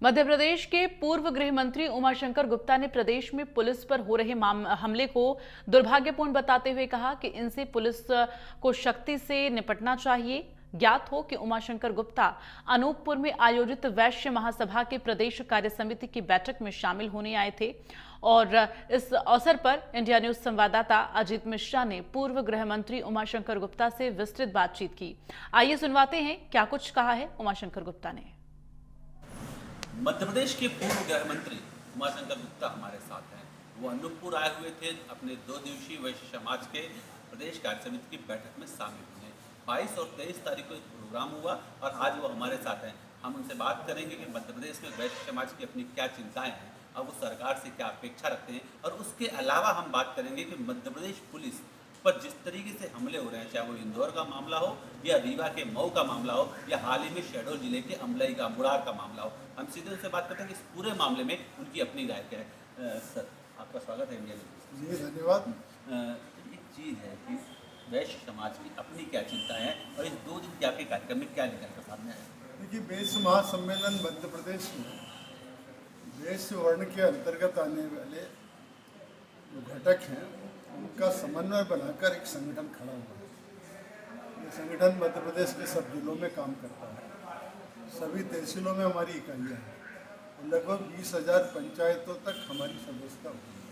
मध्य प्रदेश के पूर्व गृह मंत्री उमाशंकर गुप्ता ने प्रदेश में पुलिस पर हो रहे हमले को दुर्भाग्यपूर्ण बताते हुए कहा कि इनसे पुलिस को शक्ति से निपटना चाहिए। ज्ञात हो कि उमाशंकर गुप्ता अनूपपुर में आयोजित वैश्य महासभा के प्रदेश कार्य समिति की बैठक में शामिल होने आए थे और इस अवसर पर इंडिया न्यूज संवाददाता अजीत मिश्रा ने पूर्व गृह मंत्री उमाशंकर गुप्ता से विस्तृत बातचीत की। आइए सुनवाते हैं क्या कुछ कहा है उमाशंकर गुप्ता ने। मध्य प्रदेश के पूर्व गृह मंत्री उमाशंकर गुप्ता हमारे साथ हैं। वो अनूपपुर आए हुए थे अपने 2 दिवसीय वैश्य समाज के प्रदेश कार्य समिति की बैठक में शामिल हुए। 22 और 23 तारीख को प्रोग्राम हुआ और आज वो हमारे साथ हैं। हम उनसे बात करेंगे कि मध्य प्रदेश में वैश्य समाज की अपनी क्या चिंताएं हैं और वो सरकार से क्या अपेक्षा रखते हैं, और उसके अलावा हम बात करेंगे कि मध्य प्रदेश पुलिस पर जिस तरीके से हमले हो रहे हैं, चाहे वो इंदौर का मामला हो या रीवा के मऊ का मामला हो या हाल ही में शहडोल जिले के अमलई का मुरार का मामला हो, हम सीधे उनसे बात करते हैं कि इस पूरे मामले में उनकी अपनी राय क्या है। सर, आपका स्वागत है इंडिया न्यूज़। जी धन्यवाद। एक चीज़ है कि वैश्य समाज की अपनी क्या चिंता है और इस 2 दिन के आपके कार्यक्रम में क्या निकल कर सामने आया? देखिए, वैश्य महासम्मेलन मध्य प्रदेश में वैश्य वर्ण के अंतर्गत आने वाले जो घटक हैं उनका समन्वय बनाकर एक संगठन खड़ा हुआ है। ये संगठन मध्य प्रदेश के सब जिलों में काम करता है। सभी तहसीलों में हमारी इकाइयाँ हैं और लगभग 20,000 पंचायतों तक हमारी सदस्यता होती है।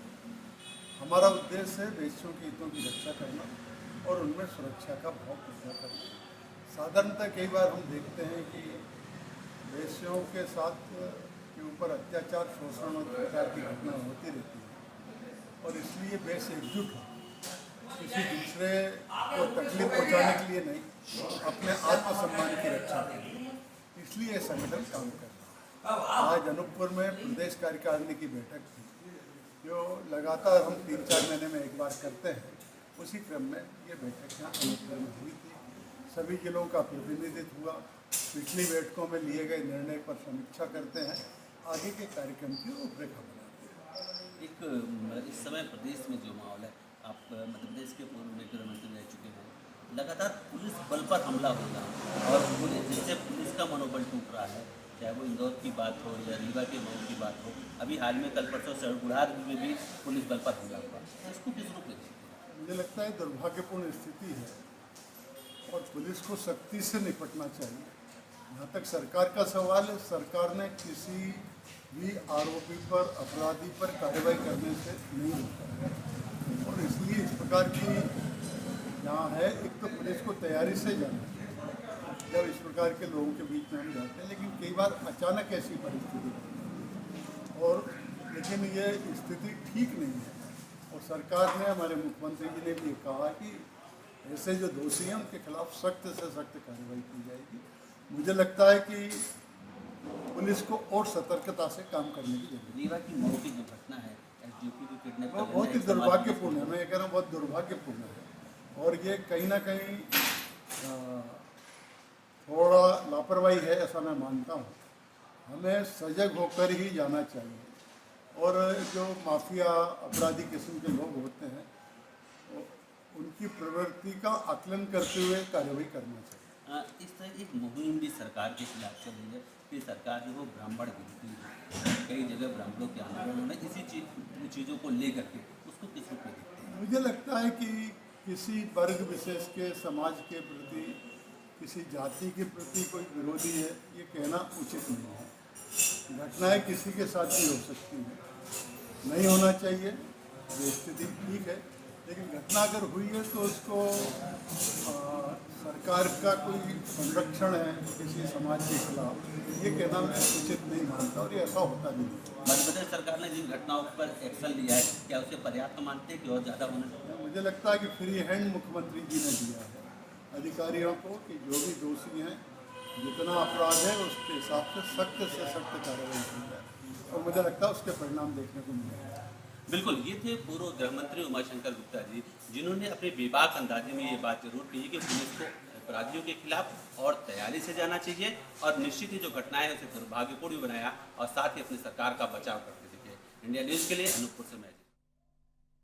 हमारा उद्देश्य है वैश्यों के हितों की रक्षा करना और उनमें सुरक्षा का भाव पैदा करना। साधारणतः कई बार हम देखते हैं कि वैश्यों के साथ के ऊपर अत्याचार, शोषण और प्रचार की घटना होती रहती है और इसलिए वैश्य एकजुट हो, किसी दूसरे को तकलीफ पहुंचाने के लिए नहीं, अपने आत्मसम्मान की रक्षा करें, इसलिए ये संगठन काम कर रहा है। आज अनूपपुर में प्रदेश कार्यकारिणी की बैठक थी, जो लगातार हम 3-4 महीने में एक बार करते हैं। उसी क्रम में ये बैठक यहाँ अनूपपुर में हुई थी। सभी जिलों का प्रतिनिधित्व हुआ। पिछली बैठकों में लिए गए निर्णय पर समीक्षा करते हैं, आगे के कार्यक्रम की रूपरेखा बनाते हैं। एक इस समय प्रदेश में जो माहौल है, आप मध्य प्रदेश के पूर्व गृह मंत्री रह चुके हैं, लगातार पुलिस बल पर हमला हो रहा है और जिससे पुलिस का मनोबल टूट रहा है, चाहे वो इंदौर की बात हो या रीवा के मऊ की बात हो। अभी हाल में कल परसों सड़गुड़ार में भी पुलिस बल पर हमला हुआ। इसको किस रूप में? मुझे लगता है दुर्भाग्यपूर्ण स्थिति है और पुलिस को सख्ती से निपटना चाहिए। जहाँ तक सरकार का सवाल है, सरकार ने किसी भी आरोपी पर, अपराधी पर कार्रवाई करने से नहीं रोका है और इसलिए इस प्रकार की यहाँ है, एक तो पुलिस को तैयारी से जाना चाहिए जब इस प्रकार के लोगों के बीच में हम जाते हैं, लेकिन कई बार अचानक ऐसी परिस्थिति होती है और लेकिन ये स्थिति ठीक नहीं है और सरकार ने, हमारे मुख्यमंत्री जी ने भी कहा कि ऐसे जो दोषी हैं उनके खिलाफ सख्त से सख्त कार्रवाई की जाएगी। मुझे लगता है कि पुलिस को और सतर्कता से काम करने की जरूरत है। रीवा की मऊ की जो घटना है, एसडीओपी को किडनैप वो बहुत ही दुर्भाग्यपूर्ण है। मैं ये कह रहा हूँ बहुत दुर्भाग्यपूर्ण है और ये कहीं ना कहीं थोड़ा लापरवाही है, ऐसा मैं मानता हूँ। हमें सजग होकर ही जाना चाहिए और जो माफिया अपराधी किस्म के लोग होते हैं उनकी प्रवृत्ति का आकलन करते हुए कार्रवाई करना चाहिए। इस तरह एक मुहिम भी सरकार के खिलाफ चल रही है कि सरकार जो वो ब्राह्मण गिनती है, कई जगह ब्राह्मणों के आंदोलन में इसी चीज़ों को लेकर के उसको किस रूप में देखते हैं? मुझे लगता है कि किसी वर्ग विशेष के, समाज के प्रति, किसी जाति के प्रति कोई विरोधी है, ये कहना उचित नहीं है। घटनाएं किसी के साथ भी हो सकती हैं, नहीं होना चाहिए, ये स्थिति ठीक है, लेकिन घटना अगर हुई है तो उसको सरकार का कोई संरक्षण है किसी समाज के खिलाफ, ये कहना मैं उचित नहीं मानता और ये ऐसा होता नहीं। मध्य प्रदेश सरकार ने जिन घटनाओं पर एक्शन लिया है, क्या उसे पर्याप्त मानते हैं कि और ज़्यादा होना चाहिए? मुझे लगता है कि फ्री हैंड मुख्यमंत्री जी ने दिया है अधिकारियों को कि जो भी दोषी हैं, जितना अपराध है उसके हिसाब से सख्त कार्रवाई की जाए और मुझे लगता है उसके परिणाम देखने को मिलेंगे। बिल्कुल, ये थे पूर्व गृह मंत्री उमाशंकर गुप्ता जी, जिन्होंने अपने बेबाक अंदाजे में ये बात जरूर कही कि पुलिस को अपराधियों के खिलाफ और तैयारी से जाना चाहिए और निश्चित ही जो घटनाएं हैं उसे दुर्भाग्यपूर्ण भी बनाया और साथ ही अपनी सरकार का बचाव करते दिखे। इंडिया न्यूज़ के लिए अनूपपुर से मैं